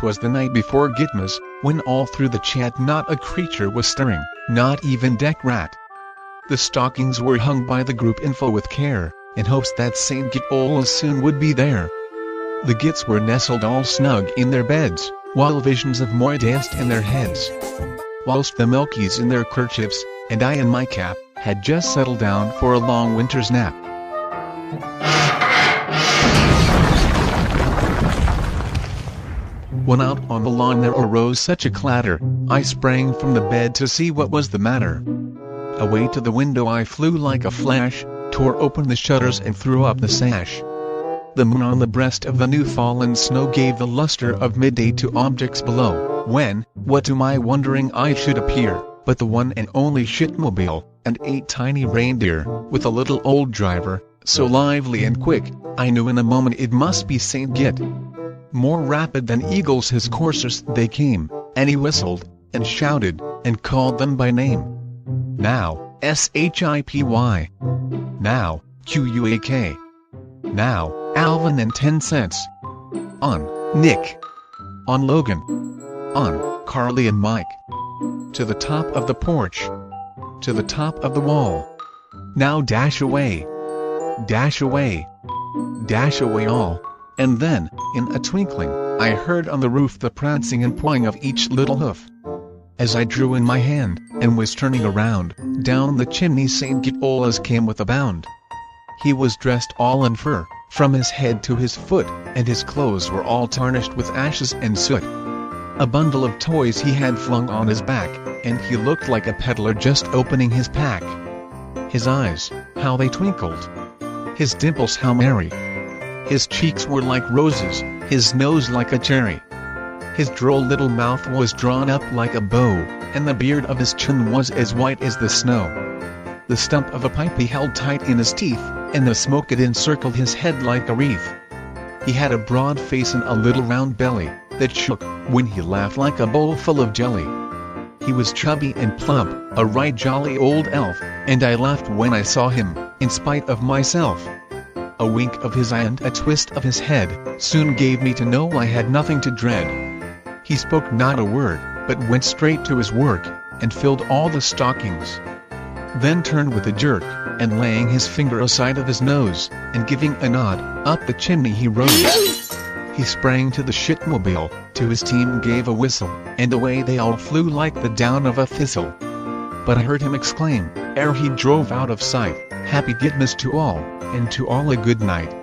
'Twas the night before Gitmas, when all through the chat not a creature was stirring, not even Deck Rat. The stockings were hung by the group info with care, in hopes that St. Gitmas soon would be there. The Gits were nestled all snug in their beds, while visions of Moy danced in their heads. Whilst the Milkies in their kerchiefs, and I in my cap, had just settled down for a long winter's nap. When out on the lawn there arose such a clatter, I sprang from the bed to see what was the matter. Away to the window I flew like a flash, tore open the shutters and threw up the sash. The moon on the breast of the new fallen snow gave the luster of midday to objects below, when, what to my wondering eye should appear, but the one and only shitmobile, and 8 tiny reindeer, with a little old driver, so lively and quick, I knew in a moment it must be St. Git. More rapid than eagles his coursers they came, and he whistled, and shouted, and called them by name. Now, S-H-I-P-Y. Now, Q-U-A-K. Now, Alvin and 10 cents. On, Nick. On Logan. On, Carly and Mike. To the top of the porch. To the top of the wall. Now dash away. Dash away. Dash away all. And then, in a twinkling, I heard on the roof the prancing and pawing of each little hoof. As I drew in my hand, and was turning around, down the chimney St. Gitmas came with a bound. He was dressed all in fur, from his head to his foot, and his clothes were all tarnished with ashes and soot. A bundle of toys he had flung on his back, and he looked like a peddler just opening his pack. His eyes, how they twinkled! His dimples how merry! His cheeks were like roses, his nose like a cherry. His droll little mouth was drawn up like a bow, and the beard of his chin was as white as the snow. The stump of a pipe he held tight in his teeth, and the smoke it encircled his head like a wreath. He had a broad face and a little round belly, that shook, when he laughed like a bowl full of jelly. He was chubby and plump, a right jolly old elf, and I laughed when I saw him, in spite of myself. A wink of his eye and a twist of his head, soon gave me to know I had nothing to dread. He spoke not a word, but went straight to his work, and filled all the stockings. Then turned with a jerk, and laying his finger aside of his nose, and giving a nod, up the chimney he rose. He sprang to the shitmobile, to his team gave a whistle, and away they all flew like the down of a thistle. But I heard him exclaim, ere he drove out of sight, "Happy Gitmas to all, and to all a good night."